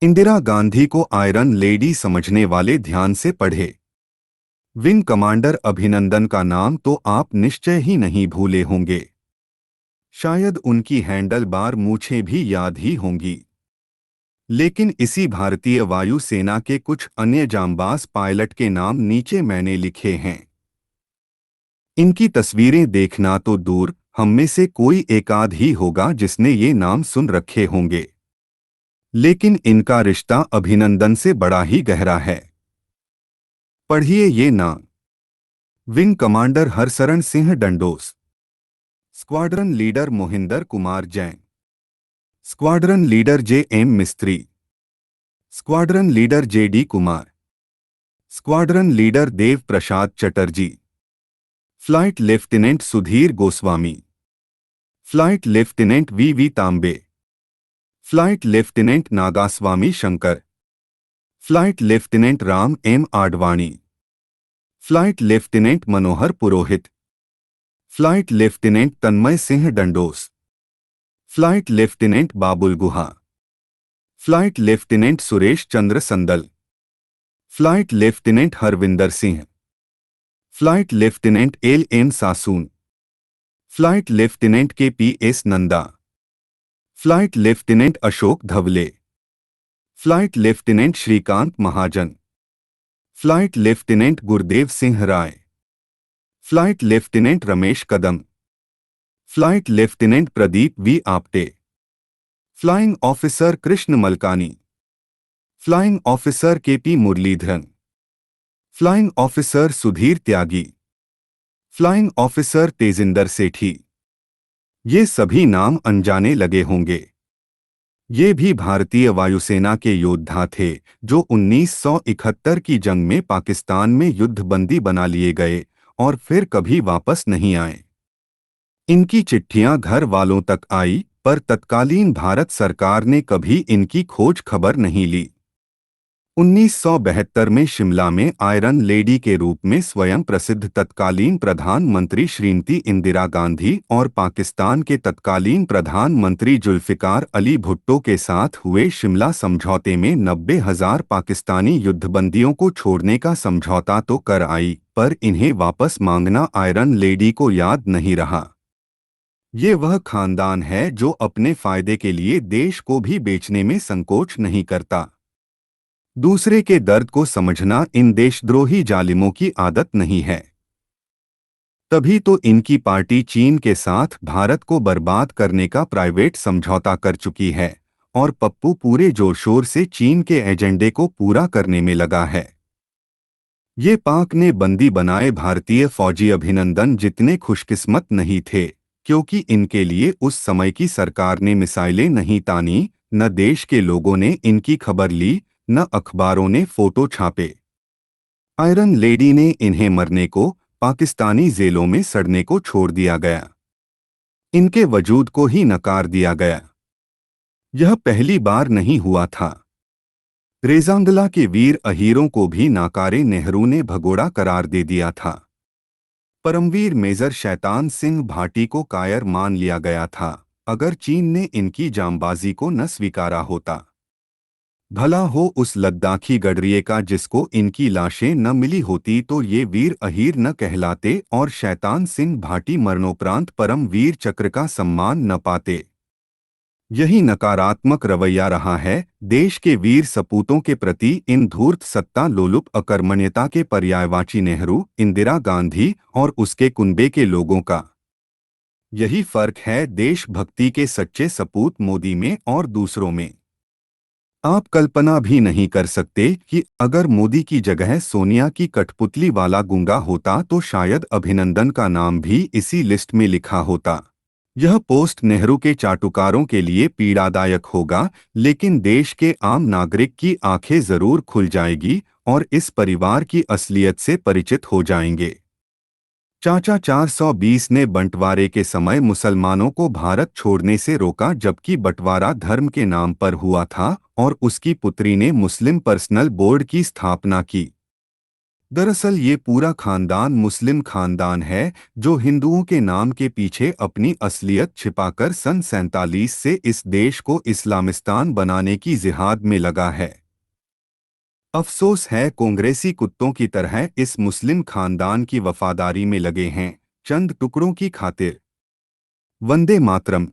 इंदिरा गांधी को iron lady समझने वाले ध्यान से पढ़े। विंग कमांडर अभिनंदन का नाम तो आप निश्चय ही नहीं भूले होंगे। शायद उनकी हैंडल बार मूछें भी याद ही होंगी। लेकिन इसी भारतीय वायुसेना के कुछ अन्य जांबाज पायलट के नाम नीचे मैंने लिखे हैं। इनकी तस्वीरें देखना तो दूर, हम में से कोई एकाध ही होगा जिसने ये नाम सुन रखे होंगे। लेकिन इनका रिश्ता अभिनंदन से बड़ा ही गहरा है। पढ़िए ये नाम। Wing commander Harsharan Singh Dandos, squadron leader Mohinder Kumar Jain, squadron leader J M. Mistry, squadron leader J D. Kumar, squadron leader Dev Prasad Chatterjee, flight lieutenant Sudhir Goswami, flight lieutenant V Tambe, flight lieutenant Nagaswamy Shankar, flight lieutenant Ram M Advani, flight lieutenant Manohar Purohit, flight lieutenant Tanmay Singh Dandos, flight lieutenant Babul Guha, flight lieutenant Suresh Chandra Sandal, flight lieutenant Harvinder Singh, flight lieutenant L M. सासून, flight lieutenant K P S. Nanda, flight lieutenant Ashok Dhawale, flight lieutenant Shrikant Mahajan, flight lieutenant Gurdev Singh Rai, flight lieutenant Ramesh Kadam, flight lieutenant Pradeep V Apte, flying officer Krishna Malkani, flying officer K P. Muralidharan, flying officer Sudhir Tyagi, flying officer Tejinder Sethi. ये सभी नाम अनजाने लगे होंगे। ये भी भारतीय वायुसेना के योद्धा थे जो 1971 की जंग में पाकिस्तान में युद्धबंदी बना लिए गए और फिर कभी वापस नहीं आए। इनकी चिट्ठियां घर वालों तक आई, पर तत्कालीन भारत सरकार ने कभी इनकी खोज खबर नहीं ली। 1972 में शिमला में आयरन लेडी के रूप में स्वयं प्रसिद्ध तत्कालीन प्रधानमंत्री श्रीमती इंदिरा गांधी और पाकिस्तान के तत्कालीन प्रधानमंत्री जुल्फिकार अली भुट्टो के साथ हुए शिमला समझौते में 90,000 पाकिस्तानी युद्धबंदियों को छोड़ने का समझौता तो कर आई, पर इन्हें वापस मांगना आयरन लेडी को याद नहीं रहा। ये वह खानदान है जो अपने फायदे के लिए देश को भी बेचने में संकोच नहीं करता। दूसरे के दर्द को समझना इन देशद्रोही जालिमों की आदत नहीं है। तभी तो इनकी पार्टी चीन के साथ भारत को बर्बाद करने का प्राइवेट समझौता कर चुकी है और पप्पू पूरे जोर शोर से चीन के एजेंडे को पूरा करने में लगा है। ये पाक ने बंदी बनाए भारतीय फौजी अभिनंदन जितने खुशकिस्मत नहीं थे, क्योंकि इनके लिए उस समय की सरकार ने मिसाइलें नहीं तानी, न देश के लोगों ने इनकी खबर ली, न अखबारों ने फोटो छापे। आयरन लेडी ने इन्हें मरने को, पाकिस्तानी जेलों में सड़ने को छोड़ दिया गया। इनके वजूद को ही नकार दिया गया। यह पहली बार नहीं हुआ था। रेजांगला के वीर अहीरों को भी नाकारे नेहरू ने भगोड़ा करार दे दिया था। परमवीर मेजर शैतान सिंह भाटी को कायर मान लिया गया था अगर चीन ने इनकी जांबाजी को न स्वीकारा होता। भला हो उस लद्दाखी गडरिये का जिसको इनकी लाशें न मिली होती तो ये वीर अहीर न कहलाते और शैतान सिंह भाटी मरणोपरांत परम वीर चक्र का सम्मान न पाते। यही नकारात्मक रवैया रहा है देश के वीर सपूतों के प्रति इन धूर्त सत्ता लोलुप अकर्मण्यता के पर्यायवाची नेहरू, इंदिरा गांधी और उसके कुनबे के लोगों का। यही फर्क है देशभक्ति के सच्चे सपूत मोदी में और दूसरों में। आप कल्पना भी नहीं कर सकते कि अगर मोदी की जगह सोनिया की कठपुतली वाला गूंगा होता तो शायद अभिनंदन का नाम भी इसी लिस्ट में लिखा होता। यह पोस्ट नेहरू के चाटुकारों के लिए पीड़ादायक होगा, लेकिन देश के आम नागरिक की आंखें जरूर खुल जाएगी और इस परिवार की असलियत से परिचित हो जाएंगे। चाचा 420 ने बंटवारे के समय मुसलमानों को भारत छोड़ने से रोका, जबकि बंटवारा धर्म के नाम पर हुआ था और उसकी पुत्री ने मुस्लिम पर्सनल बोर्ड की स्थापना की। दरअसल ये पूरा खानदान मुस्लिम खानदान है जो हिंदुओं के नाम के पीछे अपनी असलियत छिपाकर सन 47 से इस देश को इस्लामिस्तान बनाने की जिहाद में लगा है। अफसोस है कांग्रेसी कुत्तों की तरह इस मुस्लिम खानदान की वफादारी में लगे हैं चंद टुकड़ों की खातिर। वंदे मातरम।